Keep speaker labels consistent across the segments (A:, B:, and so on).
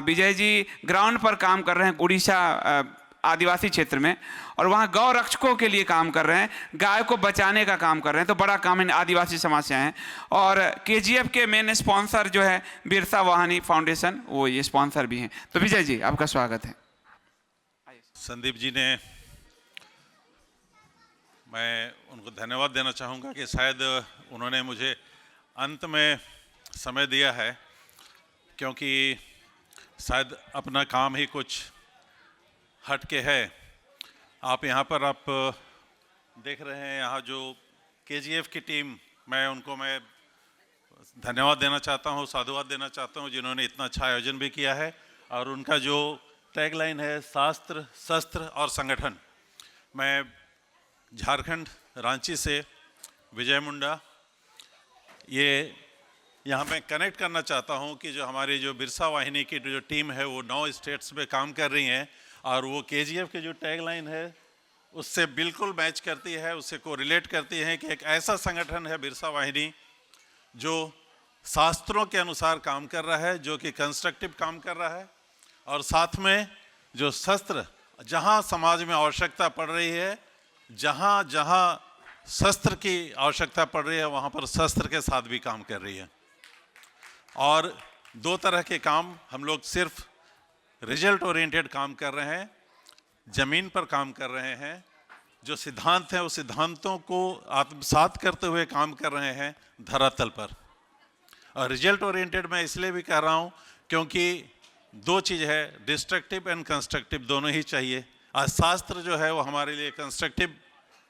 A: Vijay ji ground पर काम कर रहे हैं उड़ीसा आदिवासी क्षेत्र में, और वहाँ गौ रक्षकों के लिए काम कर रहे हैं, गाय को बचाने का काम कर रहे हैं। तो बड़ा काम है, आदिवासी समाज से हैं। और केजीएफ के मेन स्पॉन्सर जो है बिरसा वाहिनी फाउंडेशन, वो ये स्पॉन्सर भी हैं। तो विजय जी आपका स्वागत है।
B: संदीप जी ने, मैं उनको धन्यवाद देना चाहूँगा कि शायद उन्होंने मुझे अंत में समय दिया है, क्योंकि शायद अपना काम ही कुछ हट के है। आप यहाँ पर आप देख रहे हैं, यहाँ जो केजीएफ की टीम, मैं धन्यवाद देना चाहता हूँ, साधुवाद देना चाहता हूँ, जिन्होंने इतना अच्छा आयोजन भी किया है। और उनका जो टैगलाइन है, शास्त्र शस्त्र और संगठन। मैं झारखंड रांची से विजय मुंडा, ये यहाँ मैं कनेक्ट करना चाहता हूँ कि जो हमारी जो बिरसा वाहिनी की जो टीम है वो 9 स्टेट्स में काम कर रही हैं, और वो केजीएफ की जो टैगलाइन है उससे बिल्कुल मैच करती है, उससे को रिलेट करती है कि एक ऐसा संगठन है बिरसा वाहिनी जो शास्त्रों के अनुसार काम कर रहा है, जो कि कंस्ट्रक्टिव काम कर रहा है, और साथ में जो शस्त्र, जहाँ समाज में आवश्यकता पड़ रही है, जहाँ जहाँ शस्त्र की आवश्यकता पड़ रही है, वहाँ पर शस्त्र के साथ भी काम कर रही है। और 2 तरह के काम हम लोग सिर्फ रिजल्ट ओरिएंटेड काम कर रहे हैं, ज़मीन पर काम कर रहे हैं, जो सिद्धांत हैं उस सिद्धांतों को आत्मसात करते हुए काम कर रहे हैं धरातल पर। और रिजल्ट ओरिएंटेड मैं इसलिए भी कह रहा हूँ क्योंकि 2 चीज़ है, डिस्ट्रक्टिव एंड कंस्ट्रक्टिव, दोनों ही चाहिए। आज शास्त्र जो है वो हमारे लिए कंस्ट्रक्टिव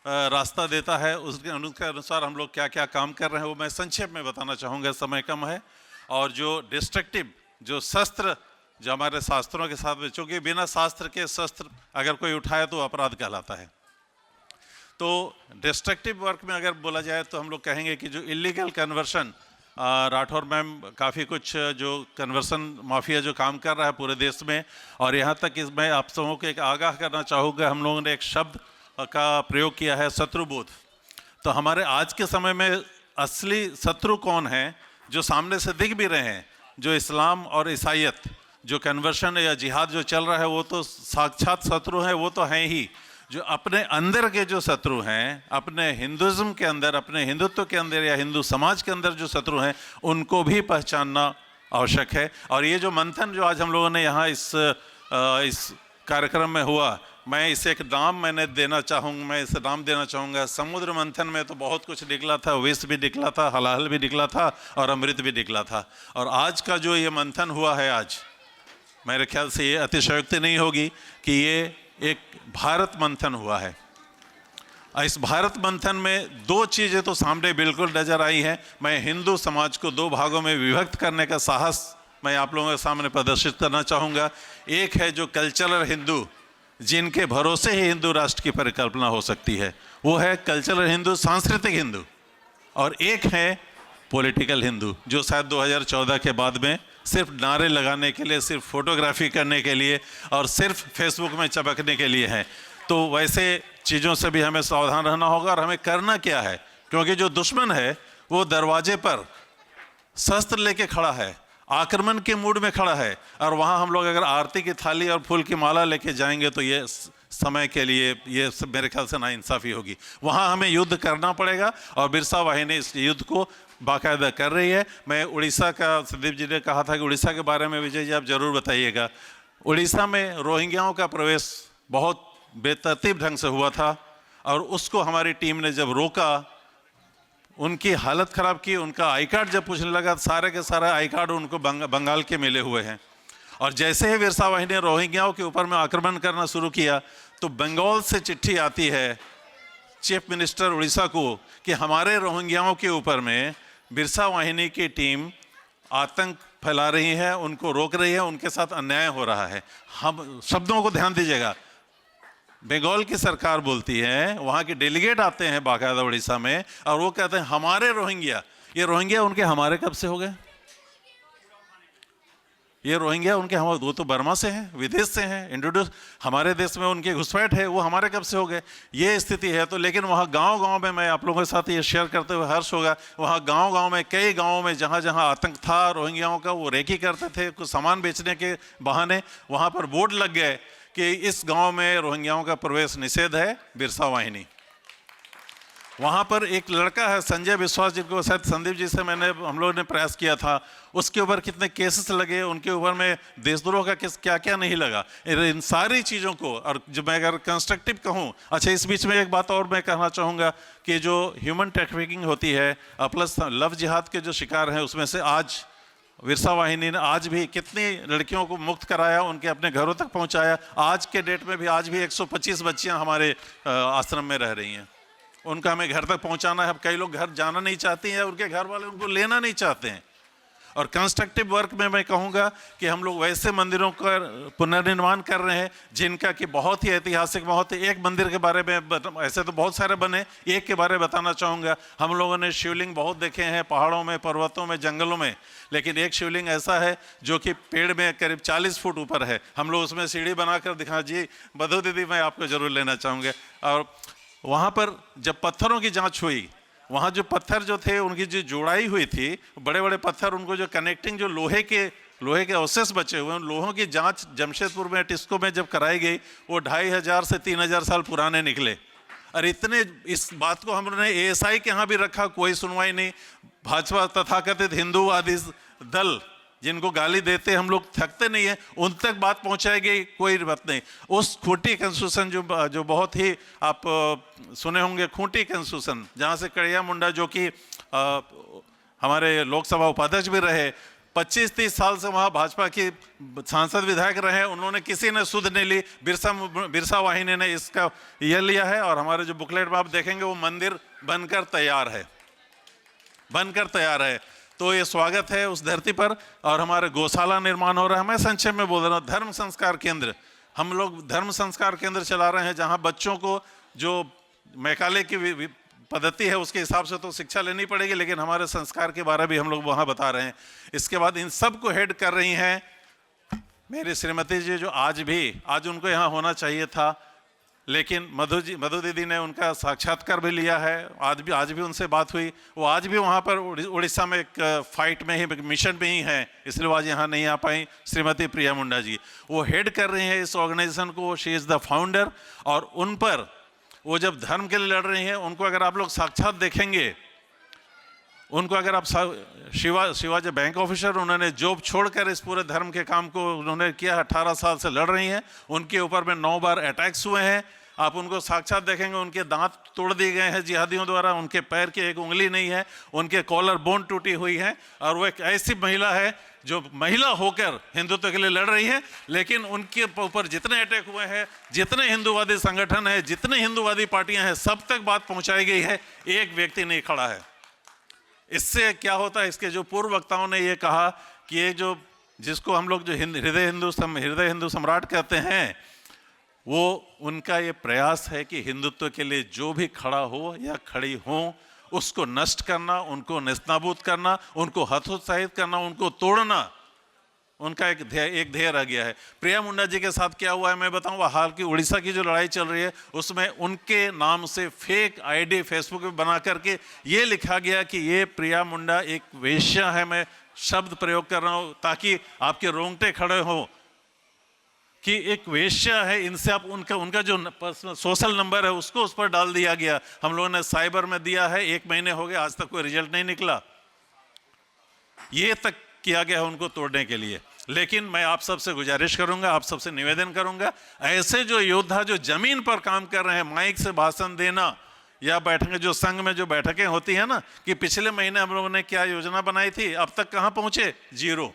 B: रास्ता देता है, उसके अनुसार हम लोग क्या क्या काम कर रहे हैं वो मैं संक्षेप में बताना चाहूँगा, समय कम है। और जो डिस्ट्रक्टिव, जो शस्त्र जो हमारे शास्त्रों के साथ में, चूँकि बिना शास्त्र के शस्त्र अगर कोई उठाए तो अपराध कहलाता है। तो डिस्ट्रक्टिव वर्क में अगर बोला जाए तो हम लोग कहेंगे कि जो इलीगल कन्वर्शन, राठौर मैम काफ़ी कुछ जो कन्वर्सन माफिया जो काम कर रहा है पूरे देश में, और यहाँ तक कि मैं आप सबों को एक आगाह करना चाहूँगा, हम लोगों ने एक शब्द का प्रयोग किया है, शत्रुबोध। तो हमारे आज के समय में असली शत्रु कौन है, जो सामने से दिख भी रहे हैं, जो इस्लाम और ईसाईयत, जो कन्वर्शन या जिहाद जो चल रहा है, वो तो साक्षात शत्रु हैं, वो तो हैं ही। जो अपने अंदर के जो शत्रु हैं, अपने हिंदुज़्म के अंदर, अपने हिंदुत्व के अंदर या हिंदू समाज के अंदर जो शत्रु हैं, उनको भी पहचानना आवश्यक है। और ये जो मंथन जो आज हम लोगों ने यहाँ इस कार्यक्रम में हुआ, मैं इसे एक नाम मैं इसे नाम देना चाहूँगा। समुद्र मंथन में तो बहुत कुछ निकला था, विष भी निकला था, हलाहल भी निकला था, और अमृत भी निकला था। और आज का जो ये मंथन हुआ है, आज मेरे ख्याल से ये अतिशयोक्ति नहीं होगी कि ये एक भारत मंथन हुआ है। इस भारत मंथन में 2 चीज़ें तो सामने बिल्कुल नज़र आई हैं। मैं हिंदू समाज को 2 भागों में विभक्त करने का साहस मैं आप लोगों के सामने प्रदर्शित करना चाहूँगा। एक है जो कल्चरल हिंदू, जिनके भरोसे ही हिंदू राष्ट्र की परिकल्पना हो सकती है, वो है कल्चरल हिंदू, सांस्कृतिक हिंदू। और एक है पॉलिटिकल हिंदू, जो शायद 2014 के बाद में सिर्फ नारे लगाने के लिए, सिर्फ फोटोग्राफी करने के लिए और सिर्फ फेसबुक में चमकने के लिए है। तो वैसे चीज़ों से भी हमें सावधान रहना होगा। और हमें करना क्या है, क्योंकि जो दुश्मन है वो दरवाजे पर शस्त्र लेके खड़ा है, आक्रमण के मूड में खड़ा है। और वहाँ हम लोग अगर आरती की थाली और फूल की माला लेके जाएंगे तो ये समय के लिए ये मेरे ख्याल से नाइंसाफ़ी होगी। वहाँ हमें युद्ध करना पड़ेगा, और बिरसा वाहिनी इस युद्ध को बाकायदा कर रही है। मैं उड़ीसा का, संदीप जी ने कहा था कि उड़ीसा के बारे में विजय जी आप ज़रूर बताइएगा। उड़ीसा में रोहिंग्याओं का प्रवेश बहुत बेतरतीब ढंग से हुआ था, और उसको हमारी टीम ने जब रोका, उनकी हालत ख़राब की। उनका आई कार्ड जब पूछने लगा, सारे के सारे आई कार्ड उनको बंगाल के मिले हुए हैं। और जैसे ही बिरसा वाहिनी ने रोहिंग्याओं के ऊपर में आक्रमण करना शुरू किया, तो बंगाल से चिट्ठी आती है चीफ मिनिस्टर उड़ीसा को कि हमारे रोहिंग्याओं के ऊपर में बिरसा वाहिनी की टीम आतंक फैला रही है, उनको रोक रही है, उनके साथ अन्याय हो रहा है। हम शब्दों को ध्यान दीजिएगा, बंगाल की सरकार बोलती है, वहाँ के डेलीगेट आते हैं बाकायदा उड़ीसा में, और वो कहते हैं हमारे रोहिंग्या। ये रोहिंग्या उनके हमारे कब से हो गए? ये रोहिंग्या उनके, हम वो तो बर्मा से हैं, विदेश से हैं, इंट्रोड्यूस, हमारे देश में उनकी घुसपैठ है, वो हमारे कब से हो गए, ये स्थिति है। तो लेकिन वहाँ गांव-गांव में, मैं आप लोगों के साथ ये शेयर करते हुए हर्ष होगा, वहाँ गांव-गांव में, कई गांवों में जहाँ जहाँ आतंक था रोहिंग्याओं का, वो रेकी करते थे कुछ सामान बेचने के बहाने, वहाँ पर बोर्ड लग गए कि इस गाँव में रोहिंग्याओं का प्रवेश निषेध है, बिरसा वाहिनी। वहाँ पर एक लड़का है संजय विश्वास, जिनको शायद संदीप जी से हम लोगों ने प्रयास किया था, उसके ऊपर कितने केसेस लगे, उनके ऊपर में देशद्रोह का केस क्या क्या नहीं लगा, इन सारी चीज़ों को। और जो मैं अगर कंस्ट्रक्टिव कहूँ, अच्छा इस बीच में एक बात और मैं कहना चाहूँगा कि जो ह्यूमन ट्रैफिकिंग होती है प्लस लव जिहाद के जो शिकार हैं, उसमें से आज बिरसा वाहिनी ने आज भी कितनी लड़कियों को मुक्त कराया, उनके अपने घरों तक पहुँचाया। आज के डेट में भी आज भी 125 बच्चियाँ हमारे आश्रम में रह रही हैं, उनका हमें घर तक पहुंचाना है। अब कई लोग घर जाना नहीं चाहते हैं, उनके घर वाले उनको लेना नहीं चाहते हैं। और कंस्ट्रक्टिव वर्क में मैं कहूँगा कि हम लोग वैसे मंदिरों का पुनर्निर्माण कर रहे हैं जिनका कि बहुत ही ऐतिहासिक, बहुत ही, एक मंदिर के बारे में, ऐसे तो बहुत सारे बने, एक के बारे में बताना चाहूँगा। हम लोगों ने शिवलिंग बहुत देखे हैं पहाड़ों में, पर्वतों में, जंगलों में, लेकिन एक शिवलिंग ऐसा है जो कि पेड़ में करीब 40 फुट ऊपर है। हम लोग उसमें सीढ़ी बनाकर दिखा, जी बधू दीदी मैं आपको जरूर लेना चाहूँगा। और वहाँ पर जब पत्थरों की जांच हुई, वहाँ जो पत्थर जो थे उनकी जो जोड़ाई हुई थी, बड़े बड़े पत्थर, उनको जो कनेक्टिंग जो लोहे के अवशेष बचे हुए, उन लोहों की जांच जमशेदपुर में टिस्को में जब कराई गई, वो 2500 से 3000 साल पुराने निकले। और इतने, इस बात को हमने ASI के यहाँ भी रखा, कोई सुनवाई नहीं। भाजपा तथाकथित हिंदूवादी दल जिनको गाली देते हम लोग थकते नहीं है, उन तक बात पहुंचाई गई, कोई बात नहीं। उस खूंटी कॉन्स्टिट्यूशन जो बहुत ही आप सुने होंगे, खूंटी कॉन्स्टिट्यूशन, जहां से कड़िया मुंडा जो कि हमारे लोकसभा उपाध्यक्ष भी रहे, 25-30 साल से वहाँ भाजपा की सांसद विधायक रहे, उन्होंने किसी ने सुध नहीं ली। बिरसा वाहिनी ने इसका यह लिया है। और हमारे जो बुकलेट में आप देखेंगे वो मंदिर बनकर तैयार है। तो ये स्वागत है उस धरती पर। और हमारे गौशाला निर्माण हो रहा है। मैं संक्षेप में बोल रहा हूँ, धर्म संस्कार केंद्र, हम लोग धर्म संस्कार केंद्र चला रहे हैं, जहाँ बच्चों को जो मैकाले की पद्धति है उसके हिसाब से तो शिक्षा लेनी पड़ेगी, लेकिन हमारे संस्कार के बारे में भी हम लोग वहाँ बता रहे हैं। इसके बाद इन सब को हेड कर रही हैं मेरी श्रीमती जी, जो आज उनको यहाँ होना चाहिए था, लेकिन मधु दीदी ने उनका साक्षात्कार भी लिया है। आज भी उनसे बात हुई। वो आज भी वहाँ पर उड़ीसा में एक फाइट में ही, मिशन में ही हैं, इसलिए आज यहाँ नहीं आ पाई। श्रीमती प्रिया मुंडा जी वो हेड कर रही हैं इस ऑर्गेनाइजेशन को, शी इज़ द फाउंडर। और उन पर वो जब धर्म के लिए लड़ रही हैं, उनको अगर आप लोग साक्षात देखेंगे, उनको अगर आप शिवा जो बैंक ऑफिसर, उन्होंने जॉब छोड़कर इस पूरे धर्म के काम को उन्होंने किया, 18 साल से लड़ रही हैं। उनके ऊपर में 9 बार अटैक्स हुए हैं। आप उनको साक्षात देखेंगे, उनके दांत तोड़ दिए गए हैं जिहादियों द्वारा, उनके पैर की एक उंगली नहीं है, उनके कॉलर बोन टूटी हुई है। और वो एक ऐसी महिला है जो महिला होकर हिंदुत्व के लिए लड़ रही है, लेकिन उनके ऊपर जितने अटैक हुए हैं, जितने हिंदूवादी संगठन है, जितने हिंदूवादी पार्टियां हैं, सब तक बात पहुंचाई गई है, एक व्यक्ति नहीं खड़ा है। इससे क्या होता है, इसके जो पूर्व वक्ताओं ने ये कहा कि ये जो जिसको हम लोग जो हृदय हिंदू सम्राट कहते हैं, वो उनका ये प्रयास है कि हिंदुत्व के लिए जो भी खड़ा हो या खड़ी हो, उसको नष्ट करना, उनको नेस्तनाबूद करना, उनको हतोत्साहित करना, उनको तोड़ना, उनका एक ध्येय रह गया है। प्रिया मुंडा जी के साथ क्या हुआ है मैं बताऊं। हाल की उड़ीसा की जो लड़ाई चल रही है, उसमें उनके नाम से फेक आईडी फेसबुक पे बना करके ये लिखा गया कि ये प्रिया मुंडा एक वेश्या है। मैं शब्द प्रयोग कर रहा हूं ताकि आपके रोंगटे खड़े हो कि एक वेश्या है, इनसे आप उनका जो सोशल नंबर है उसको उस पर डाल दिया गया। हम लोगों ने साइबर में दिया है, 1 महीने हो गए, आज तक कोई रिजल्ट नहीं निकला। ये तक किया गया है उनको तोड़ने के लिए। लेकिन मैं आप सबसे गुजारिश करूंगा, आप सबसे निवेदन करूंगा, ऐसे जो योद्धा जो जमीन पर काम कर रहे हैं, माइक से भाषण देना या बैठकें, जो संघ में जो बैठकें होती है ना, कि पिछले महीने हम लोगों ने क्या योजना बनाई थी, अब तक कहां पहुंचे, 0।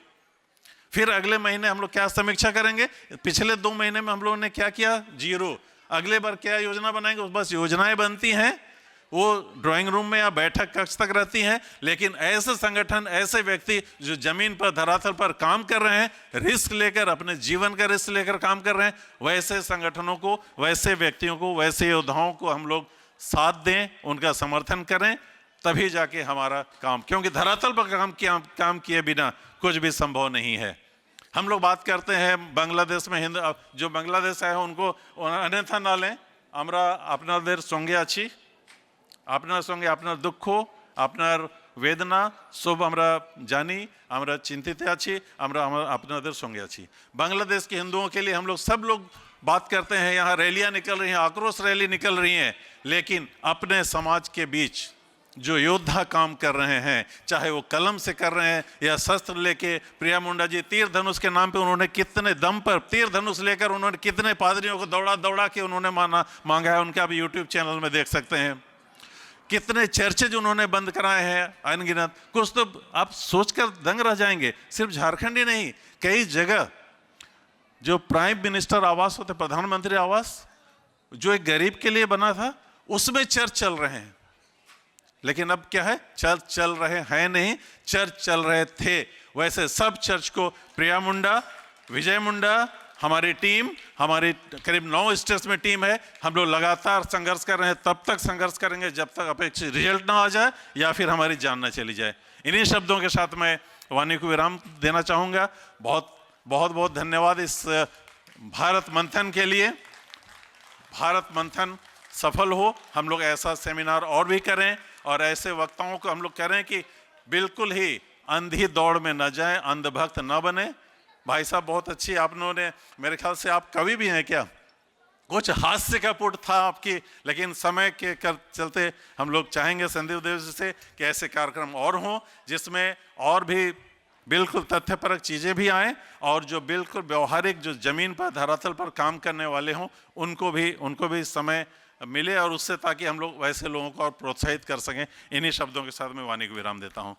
B: फिर अगले महीने हम लोग क्या समीक्षा करेंगे, पिछले 2 महीने में हम लोगों ने क्या किया, 0। अगले बार क्या योजना बनाएंगे, बस योजनाएं बनती हैं, वो ड्राइंग रूम में या बैठक कक्ष तक रहती हैं। लेकिन ऐसे संगठन, ऐसे व्यक्ति जो जमीन पर, धरातल पर काम कर रहे हैं, रिस्क लेकर, अपने जीवन का रिस्क लेकर काम कर रहे हैं, वैसे संगठनों को, वैसे व्यक्तियों को, वैसे योद्धाओं को हम लोग साथ दें, उनका समर्थन करें, तभी जाके हमारा काम, क्योंकि धरातल पर काम किए बिना कुछ भी संभव नहीं है। हम लोग बात करते हैं बांग्लादेश में हिंदू, जो बांग्लादेश है उनको अन्यथा ना लें। আমরা আপনাদের সঙ্গে আছি, আপনার সঙ্গে আপনার দুঃখ, আপনার বেদনা সব আমরা জানি, আমরা চিন্তিত আছি, আমরা আপনাদের সঙ্গে আছি। बांग्लादेश के हिंदुओं के लिए हम लोग सब लोग बात करते हैं, यहाँ रैलियाँ निकल रही हैं, आक्रोश रैली निकल रही हैं, लेकिन अपने समाज के बीच जो योद्धा काम कर रहे हैं, चाहे वो कलम से कर रहे हैं या शस्त्र लेके, प्रिया मुंडा जी तीर धनुष के नाम पे उन्होंने कितने दम पर तीर धनुष लेकर उन्होंने कितने पादरियों को दौड़ा दौड़ा के उन्होंने मांगा है, उनका भी यूट्यूब चैनल में देख सकते हैं। कितने चर्चेज उन्होंने बंद कराए हैं अनगिनत, कुछ तो आप सोचकर दंग रह जाएंगे। सिर्फ झारखंड ही नहीं, कई जगह जो प्राइम मिनिस्टर आवास होते, प्रधानमंत्री आवास जो एक गरीब के लिए बना था, उसमें चर्च चल रहे हैं। लेकिन अब क्या है, चर्च चल रहे हैं नहीं, चर्च चल रहे थे। वैसे सब चर्च को प्रिया मुंडा, विजय मुंडा, हमारी टीम, हमारी करीब 9 स्टेट्स में टीम है, हम लोग लगातार संघर्ष कर रहे हैं। तब तक संघर्ष करेंगे जब तक अपेक्षित रिजल्ट ना आ जाए या फिर हमारी जान ना चली जाए। इन्हीं शब्दों के साथ मैं वाणी को विराम देना चाहूँगा। बहुत बहुत बहुत धन्यवाद इस भारत मंथन के लिए। भारत मंथन सफल हो, हम लोग ऐसा सेमिनार और भी करें और ऐसे वक्ताओं को हम लोग करें कि बिल्कुल ही अंधी दौड़ में न जाएं, अंधभक्त न बने। भाई साहब बहुत अच्छी आपने, मेरे ख्याल से आप कवि भी हैं क्या, कुछ हास्य का पुट था आपकी, लेकिन समय के चलते हम लोग चाहेंगे संदीप देव जी से कि ऐसे कार्यक्रम और हों जिसमें और भी बिल्कुल तथ्यपरक चीज़ें भी आएँ और जो बिल्कुल व्यवहारिक, जो ज़मीन पर धरातल पर काम करने वाले हों उनको भी समय मिले, और उससे ताकि हम लोग वैसे लोगों को और प्रोत्साहित कर सकें। इन्हीं शब्दों के साथ मैं वाणी को विराम देता हूँ।